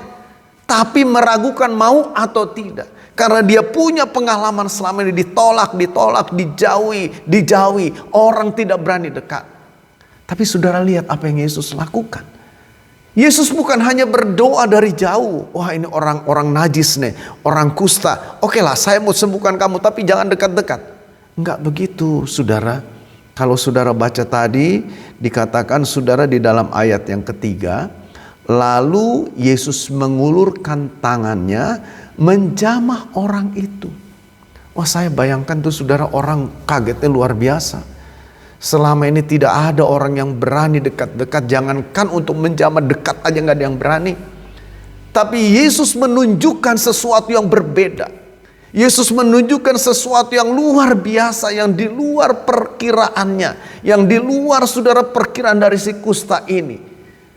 tapi meragukan mau atau tidak. Karena dia punya pengalaman selama ini ditolak, dijauhi. Orang tidak berani dekat. Tapi saudara lihat apa yang Yesus lakukan. Yesus bukan hanya berdoa dari jauh. Wah, ini orang najis nih, orang kusta. Oke lah, saya mau sembuhkan kamu, tapi jangan dekat-dekat. Enggak begitu saudara. Kalau saudara baca tadi, dikatakan saudara di dalam ayat yang ketiga, lalu Yesus mengulurkan tangannya, menjamah orang itu. Wah, saya bayangkan tuh saudara, orang kagetnya luar biasa. Selama ini tidak ada orang yang berani dekat-dekat. Jangankan untuk menjamah, dekat aja gak ada yang berani. Tapi Yesus menunjukkan sesuatu yang berbeda. Yesus menunjukkan sesuatu yang luar biasa, yang di luar perkiraannya, yang di luar saudara perkiraan dari si kusta ini.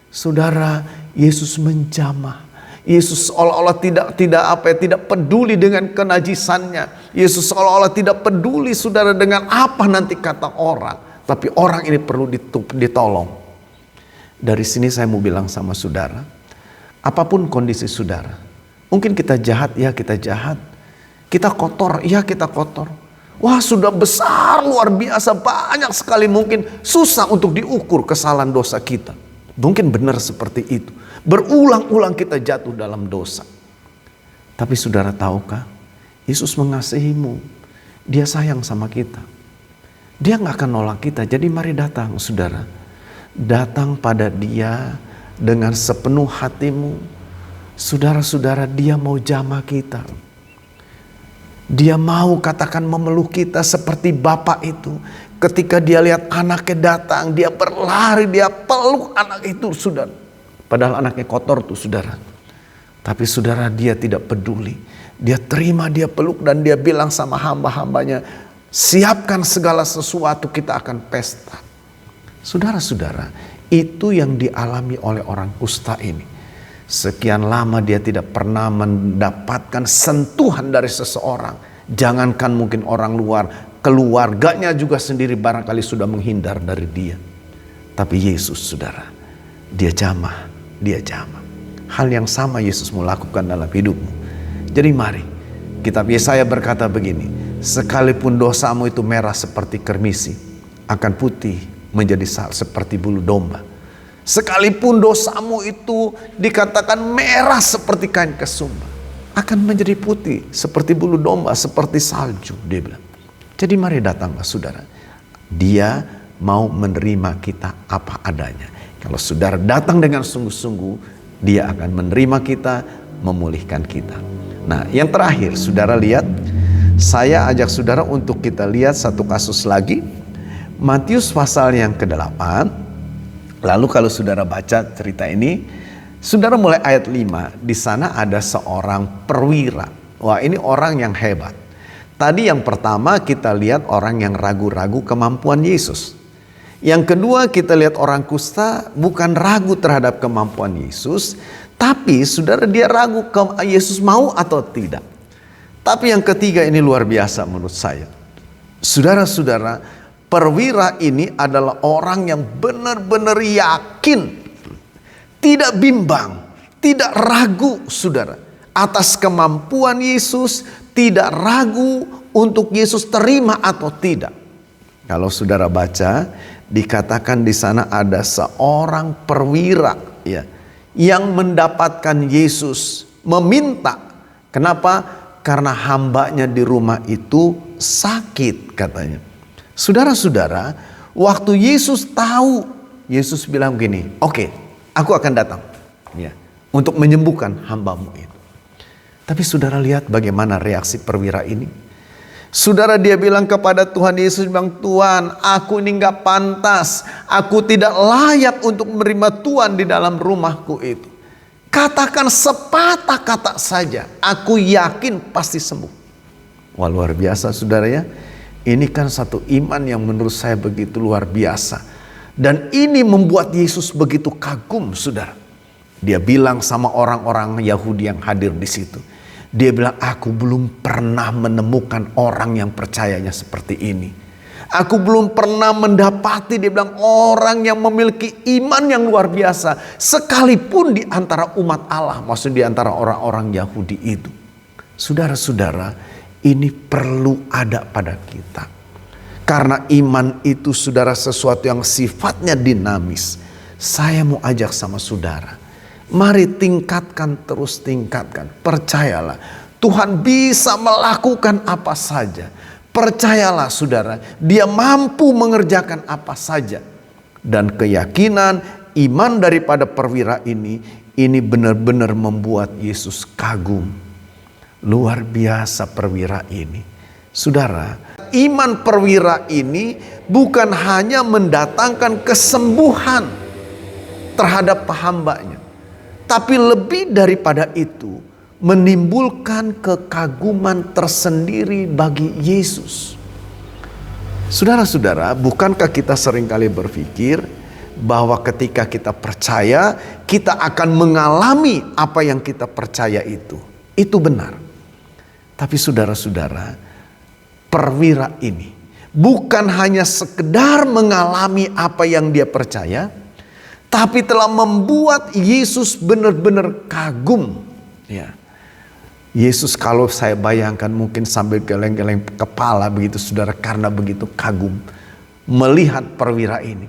Saudara, Yesus menjamah. Yesus seolah-olah tidak peduli dengan kenajisannya. Yesus seolah-olah tidak peduli saudara dengan apa nanti kata orang. Tapi orang ini perlu ditolong. Dari sini saya mau bilang sama saudara, apapun kondisi saudara, mungkin kita jahat, ya kita jahat. Kita kotor, ya kita kotor. Wah, sudah besar, luar biasa, banyak sekali, mungkin susah untuk diukur kesalahan dosa kita. Mungkin benar seperti itu. Berulang-ulang kita jatuh dalam dosa. Tapi saudara tahukah, Yesus mengasihimu. Dia sayang sama kita. Dia gak akan nolak kita. Jadi mari datang saudara. Datang pada dia dengan sepenuh hatimu. Saudara-saudara, dia mau jamah kita. Dia mau katakan memeluk kita seperti Bapak itu. Ketika dia lihat anaknya datang, dia berlari, dia peluk anak itu saudara. Padahal anaknya kotor tuh saudara. Tapi saudara, dia tidak peduli. Dia terima, dia peluk, dan dia bilang sama hamba-hambanya, siapkan segala sesuatu, kita akan pesta. Saudara-saudara, itu yang dialami oleh orang kusta ini. Sekian lama dia tidak pernah mendapatkan sentuhan dari seseorang. Jangankan mungkin orang luar, keluarganya juga sendiri barangkali sudah menghindar dari dia. Tapi Yesus saudara, dia jamah. Hal yang sama Yesus mau lakukan dalam hidupmu. Jadi mari, kitab Yesaya berkata begini, sekalipun dosamu itu merah seperti kermisi, akan putih menjadi seperti bulu domba. Sekalipun dosamu itu dikatakan merah seperti kain kesumba, akan menjadi putih seperti bulu domba, seperti salju, dia bilang. Jadi mari datanglah saudara. Dia mau menerima kita apa adanya. Kalau saudara datang dengan sungguh-sungguh, dia akan menerima kita, memulihkan kita. Nah, yang terakhir saudara lihat, saya ajak saudara untuk kita lihat satu kasus lagi. Matius pasal yang ke-8. Lalu kalau saudara baca cerita ini, saudara mulai ayat 5. Di sana ada seorang perwira. Wah, ini orang yang hebat. Tadi yang pertama kita lihat orang yang ragu-ragu kemampuan Yesus. Yang kedua kita lihat orang kusta bukan ragu terhadap kemampuan Yesus, tapi saudara dia ragu Yesus mau atau tidak. Tapi yang ketiga ini luar biasa menurut saya. Saudara-saudara, perwira ini adalah orang yang benar-benar yakin, tidak bimbang, tidak ragu saudara atas kemampuan Yesus, tidak ragu untuk Yesus terima atau tidak. Kalau saudara baca, dikatakan di sana ada seorang perwira ya, yang mendapatkan Yesus meminta. Kenapa? Karena hambanya di rumah itu sakit katanya. Saudara-saudara, waktu Yesus tahu, Yesus bilang gini, oke, aku akan datang ya, untuk menyembuhkan hambamu itu. Tapi saudara lihat bagaimana reaksi perwira ini. Saudara, dia bilang kepada Tuhan Yesus, bilang, Tuhan, aku ini gak pantas, aku tidak layak untuk menerima Tuhan di dalam rumahku itu. Katakan sepatah kata saja, aku yakin pasti sembuh. Wah, luar biasa saudara ya. Ini kan satu iman yang menurut saya begitu luar biasa. Dan ini membuat Yesus begitu kagum saudara. Dia bilang sama orang-orang Yahudi yang hadir di situ. Dia bilang, aku belum pernah menemukan orang yang percayanya seperti ini. Aku belum pernah mendapati, dia bilang, orang yang memiliki iman yang luar biasa. Sekalipun di antara umat Allah, maksudnya di antara orang-orang Yahudi itu. Saudara-saudara, ini perlu ada pada kita. Karena iman itu saudara sesuatu yang sifatnya dinamis. Saya mau ajak sama saudara, mari tingkatkan, terus tingkatkan. Percayalah, Tuhan bisa melakukan apa saja. Percayalah saudara, dia mampu mengerjakan apa saja. Dan keyakinan iman daripada perwira ini benar-benar membuat Yesus kagum. Luar biasa perwira ini. Saudara, iman perwira ini bukan hanya mendatangkan kesembuhan terhadap hambanya. Tapi lebih daripada itu, menimbulkan kekaguman tersendiri bagi Yesus. Saudara-saudara, bukankah kita seringkali berpikir bahwa ketika kita percaya, kita akan mengalami apa yang kita percaya itu? Itu benar. Tapi saudara-saudara, perwira ini bukan hanya sekedar mengalami apa yang dia percaya, tapi telah membuat Yesus benar-benar kagum. Ya. Yesus, kalau saya bayangkan, mungkin sambil geleng-geleng kepala begitu saudara, karena begitu kagum melihat perwira ini.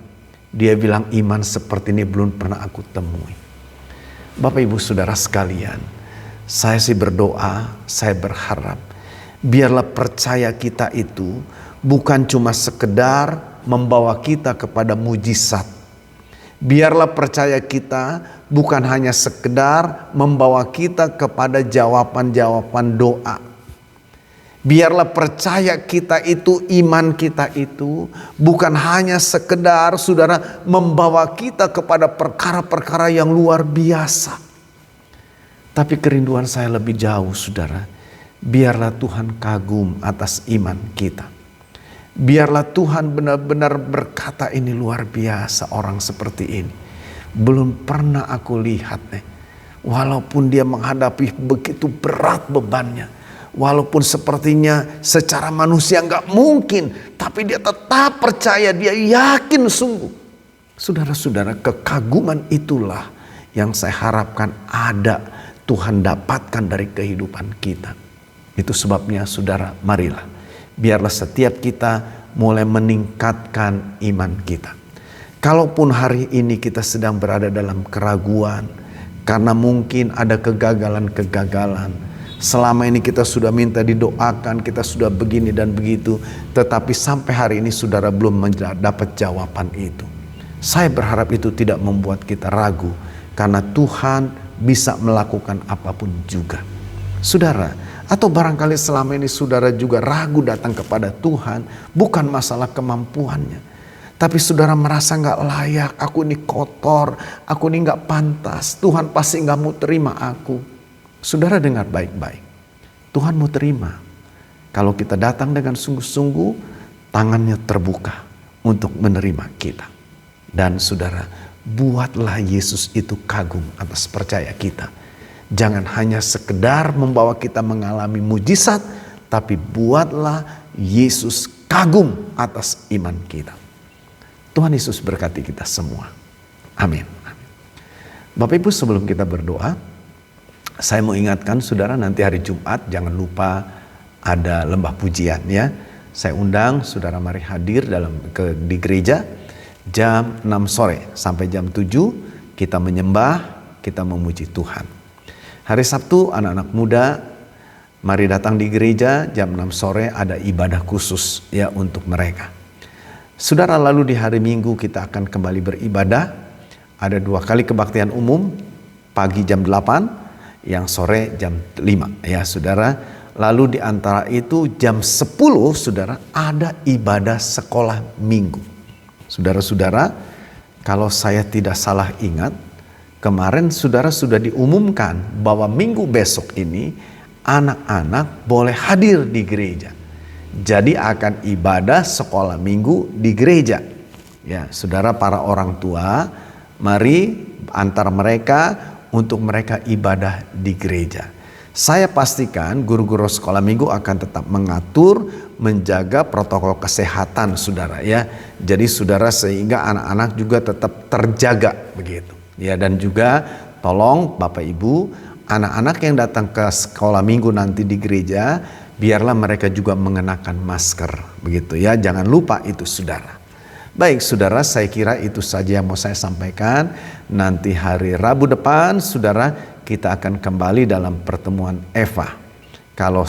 Dia bilang, iman seperti ini belum pernah aku temui. Bapak ibu saudara sekalian, saya sih berdoa, saya berharap biarlah percaya kita itu bukan cuma sekedar membawa kita kepada mujizat. Biarlah percaya kita bukan hanya sekedar membawa kita kepada jawaban-jawaban doa. Biarlah percaya kita itu, iman kita itu bukan hanya sekedar saudara membawa kita kepada perkara-perkara yang luar biasa. Tapi kerinduan saya lebih jauh saudara. Biarlah Tuhan kagum atas iman kita. Biarlah Tuhan benar-benar berkata, ini luar biasa orang seperti ini. Belum pernah aku lihat nih. Walaupun dia menghadapi begitu berat bebannya. Walaupun sepertinya secara manusia gak mungkin. Tapi dia tetap percaya, dia yakin sungguh. Saudara-saudara, kekaguman itulah yang saya harapkan ada Tuhan dapatkan dari kehidupan kita. Itu sebabnya saudara, marilah. Biarlah setiap kita mulai meningkatkan iman kita. Kalaupun hari ini kita sedang berada dalam keraguan, karena mungkin ada kegagalan-kegagalan. Selama ini kita sudah minta didoakan, kita sudah begini dan begitu. Tetapi sampai hari ini saudara belum mendapat jawaban itu. Saya berharap itu tidak membuat kita ragu. Karena Tuhan bisa melakukan apapun juga. Saudara, atau barangkali selama ini saudara juga ragu datang kepada Tuhan, bukan masalah kemampuannya, tapi saudara merasa gak layak, aku ini kotor, aku ini gak pantas, Tuhan pasti gak mau terima aku. Saudara dengar baik-baik, Tuhan mau terima kalau kita datang dengan sungguh-sungguh, tangannya terbuka untuk menerima kita. Dan saudara, buatlah Yesus itu kagum atas percaya kita. Jangan hanya sekedar membawa kita mengalami mujizat, tapi buatlah Yesus kagum atas iman kita. Tuhan Yesus berkati kita semua. Amin. Bapak Ibu, sebelum kita berdoa, saya mau ingatkan saudara, nanti hari Jumat jangan lupa ada lembah pujian ya. Saya undang saudara mari hadir di gereja jam 6 sore sampai jam 7 kita menyembah, kita memuji Tuhan. Hari Sabtu anak-anak muda mari datang di gereja jam 6 sore ada ibadah khusus ya untuk mereka. Saudara, lalu di hari Minggu kita akan kembali beribadah. Ada 2 kali kebaktian umum, pagi jam 8, yang sore jam 5 ya saudara. Lalu di antara itu jam 10 saudara ada ibadah sekolah minggu. Saudara-saudara, kalau saya tidak salah ingat, kemarin saudara sudah diumumkan bahwa minggu besok ini anak-anak boleh hadir di gereja. Jadi akan ibadah sekolah minggu di gereja. Ya, saudara para orang tua, mari antar mereka untuk mereka ibadah di gereja. Saya pastikan guru-guru sekolah minggu akan tetap mengatur, menjaga protokol kesehatan saudara ya. Jadi saudara sehingga anak-anak juga tetap terjaga begitu. Ya, dan juga tolong Bapak Ibu, anak-anak yang datang ke sekolah minggu nanti di gereja, biarlah mereka juga mengenakan masker begitu ya. Jangan lupa itu saudara. Baik saudara, saya kira itu saja yang mau saya sampaikan. Nanti hari Rabu depan saudara kita akan kembali dalam pertemuan Eva. Kalau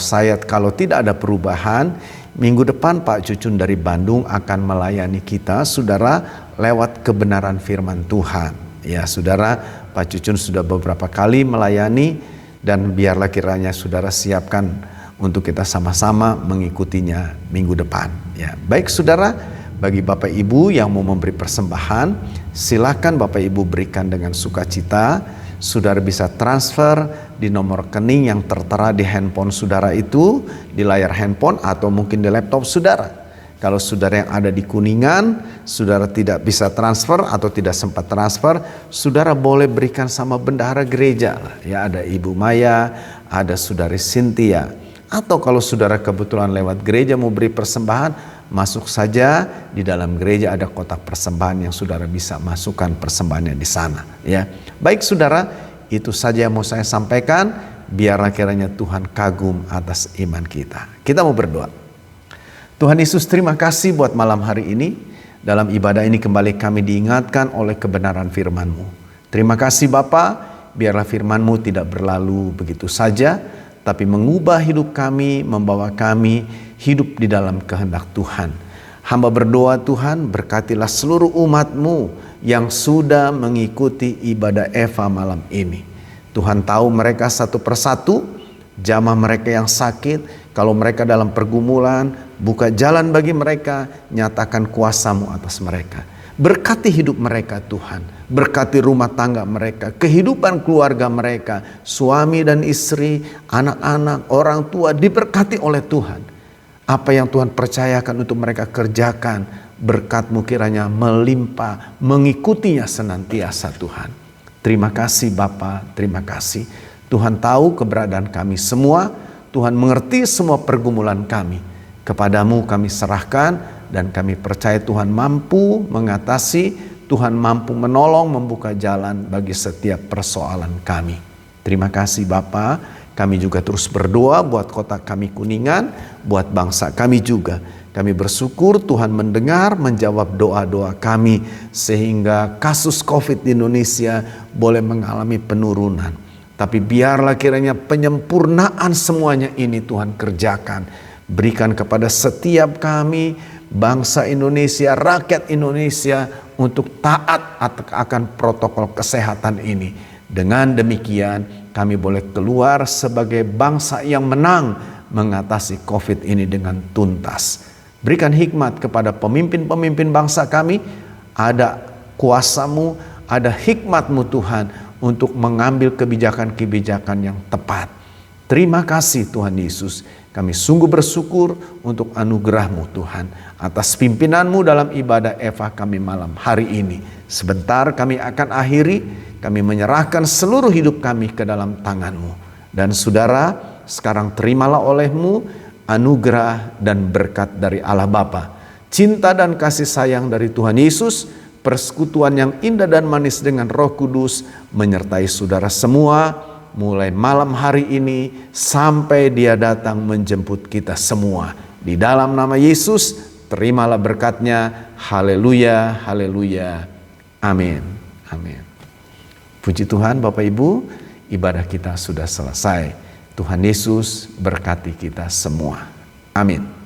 tidak ada perubahan, minggu depan Pak Cucun dari Bandung akan melayani kita saudara lewat kebenaran firman Tuhan. Ya saudara, Pak Cucun sudah beberapa kali melayani dan biarlah kiranya saudara siapkan untuk kita sama-sama mengikutinya minggu depan. Ya, baik saudara, bagi Bapak Ibu yang mau memberi persembahan, silakan Bapak Ibu berikan dengan sukacita. Saudara bisa transfer di nomor rekening yang tertera di handphone saudara itu, di layar handphone atau mungkin di laptop saudara. Kalau saudara yang ada di Kuningan, saudara tidak bisa transfer atau tidak sempat transfer, saudara boleh berikan sama bendahara gereja. Ya, ada Ibu Maya, ada Saudari Cynthia. Atau kalau saudara kebetulan lewat gereja mau beri persembahan, masuk saja di dalam gereja ada kotak persembahan yang saudara bisa masukkan persembahannya di sana ya. Baik saudara, itu saja yang mau saya sampaikan. Biarlah kiranya Tuhan kagum atas iman kita. Kita mau berdoa. Tuhan Yesus, terima kasih buat malam hari ini. Dalam ibadah ini kembali kami diingatkan oleh kebenaran firman-Mu. Terima kasih Bapa, biarlah firman-Mu tidak berlalu begitu saja, tapi mengubah hidup kami, membawa kami hidup di dalam kehendak Tuhan. Hamba berdoa Tuhan, berkatilah seluruh umat-Mu yang sudah mengikuti ibadah Eva malam ini. Tuhan tahu mereka satu persatu, jamah mereka yang sakit, kalau mereka dalam pergumulan, buka jalan bagi mereka, nyatakan kuasa-Mu atas mereka. Berkati hidup mereka Tuhan, berkati rumah tangga mereka, kehidupan keluarga mereka, suami dan istri, anak-anak, orang tua diberkati oleh Tuhan. Apa yang Tuhan percayakan untuk mereka kerjakan, berkat-Mu kiranya melimpah, mengikutinya senantiasa Tuhan. Terima kasih Bapa, terima kasih. Tuhan tahu keberadaan kami semua, Tuhan mengerti semua pergumulan kami. Kepadamu kami serahkan dan kami percaya Tuhan mampu mengatasi, Tuhan mampu menolong, membuka jalan bagi setiap persoalan kami. Terima kasih Bapa. Kami juga terus berdoa buat kota kami Kuningan, buat bangsa kami juga. Kami bersyukur Tuhan mendengar, menjawab doa-doa kami sehingga kasus COVID di Indonesia boleh mengalami penurunan. Tapi biarlah kiranya penyempurnaan semuanya ini Tuhan kerjakan. Berikan kepada setiap kami, bangsa Indonesia, rakyat Indonesia untuk taat akan protokol kesehatan ini. Dengan demikian kami boleh keluar sebagai bangsa yang menang mengatasi COVID ini dengan tuntas. Berikan hikmat kepada pemimpin-pemimpin bangsa kami. Ada kuasa-Mu, ada hikmat-Mu Tuhan untuk mengambil kebijakan-kebijakan yang tepat. Terima kasih Tuhan Yesus. Kami sungguh bersyukur untuk anugerah-Mu Tuhan. Atas pimpinan-Mu dalam ibadah Eva kami malam hari ini. Sebentar kami akan akhiri. Kami menyerahkan seluruh hidup kami ke dalam tangan-Mu. Dan saudara, sekarang terimalah oleh-Mu anugerah dan berkat dari Allah Bapa, cinta dan kasih sayang dari Tuhan Yesus, persekutuan yang indah dan manis dengan Roh Kudus menyertai saudara semua mulai malam hari ini sampai Dia datang menjemput kita semua. Di dalam nama Yesus, terimalah berkat-Nya. Haleluya, haleluya. Amin, amin. Puji Tuhan Bapak Ibu, ibadah kita sudah selesai. Tuhan Yesus berkati kita semua. Amin.